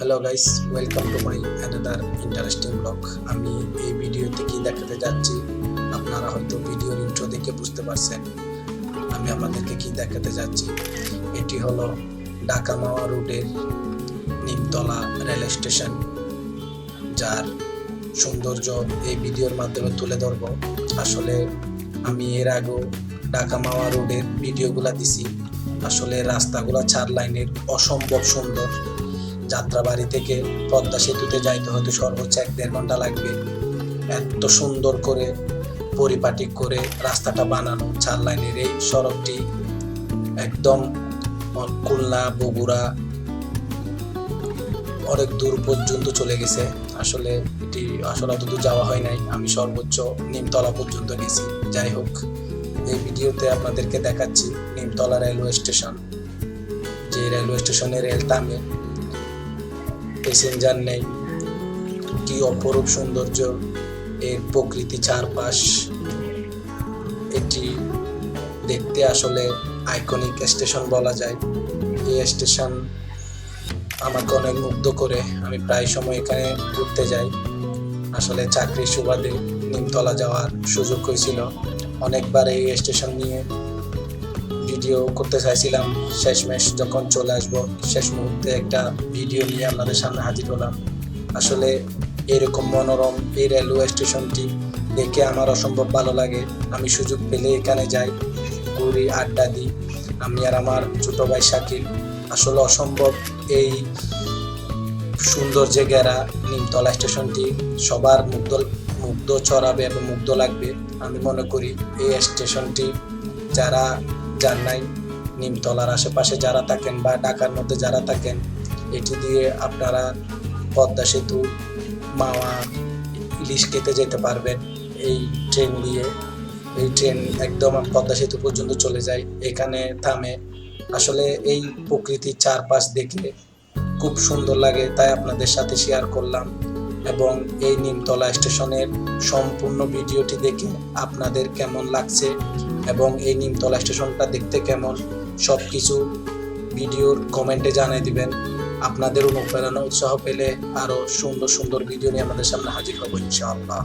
Hello guys, welcome to my another interesting blog. আমি এই ভিডিওতে কি দেখাতে যাচ্ছি আপনারা হয়তো ভিডিওর ইন্ট্রো দেখে বুঝতে পারছেন আমি আপনাদেরকে কি দেখাতে যাচ্ছি। এটি হলো ঢাকা মাওয়া রোডের নিমতলা রেল স্টেশন, যার সৌন্দর্য এই ভিডিওর মাধ্যমে তুলে ধরব। আসলে আমি এর আগেও ঢাকা মাওয়া রোডের ভিডিওগুলা দিছি। আসলে রাস্তাগুলা 4 লাইনের অসম্ভব সুন্দর। যাত্রাবাড়ি থেকে পদ্মা সেতুতে যাইতে হয়তো সর্বোচ্চ 1-1.5 ঘন্টা লাগবে। এত সুন্দর করে পরিপাটি করে রাস্তাটা বানানো। 4 লাইনের এই সড়কটি একদম খুলনা, বগুড়া অনেক দূর পর্যন্ত চলে গেছে। আসলে অত দূর যাওয়া হয় নাই, আমি সর্বোচ্চ নিমতলা পর্যন্ত গেছি। যাই হোক, এই ভিডিওতে আপনাদেরকে দেখাচ্ছি নিমতলা রেলওয়ে স্টেশন। যে রেলওয়ে স্টেশনে রেল থামে, প্যাসেঞ্জার নেই, কি অপরূপ সৌন্দর্য এর প্রকৃতি চারপাশ। এটি দেখতে আসলে আইকনিক স্টেশন বলা যায়। এই স্টেশন আমাকে অনেক মুগ্ধ করে। আমি প্রায় সময় এখানে ঘুরতে যাই। আসলে চাকরির সুবাদে নিমতলা যাওয়ার সুযোগ হয়েছিল। অনেকবার এই স্টেশন নিয়ে ভিডিও করতে চাইছিলাম, শেষমেশ যখন চলে আসবো শেষ মুহূর্তে একটা ভিডিও নিয়ে আপনাদের সামনে হাজির হলাম। আসলে এরকম মনোরম এই রেলওয়ে স্টেশনটি দেখে আমার অসম্ভব ভালো লাগে। আমি সুযোগ পেলে এখানে যাই, ঘুরি, আড্ডা দিই। আমি আর আমার ছোট ভাই শাকিল। আসলে অসম্ভব এই সৌন্দর্যে ঘেরা নিমতলা স্টেশনটি সবার মুগ্ধ ছড়াবে এবং মুগ্ধ লাগবে। আমি মনে করি এই স্টেশনটি যারা যান নাই, নিমতলার আশেপাশে যারা থাকেন বা ঢাকার মধ্যে যারা থাকেন, এটি দিয়ে আপনারা পদ্মা সেতু, মাওয়া, ইলিশ খেতে যেতে পারবেন এই ট্রেন দিয়ে। এই ট্রেন একদম পদ্মা সেতু পর্যন্ত চলে যায়, এখানে থামে। আসলে এই প্রকৃতির চারপাশ দেখে খুব সুন্দর লাগে, তাই আপনাদের সাথে শেয়ার করলাম। এবং এই নিমতলা স্টেশনের সম্পূর্ণ ভিডিওটি দেখে আপনাদের কেমন লাগছে এবং এই নিমতলা স্টেশনটা দেখতে কেমন, সব কিছু ভিডিওর কমেন্টে জানিয়ে দিবেন। আপনাদের অনুপ্রেরণা উৎসাহ পেলে আরও সুন্দর সুন্দর ভিডিও নিয়ে আমাদের সামনে হাজির হব ইনশাআল্লাহ।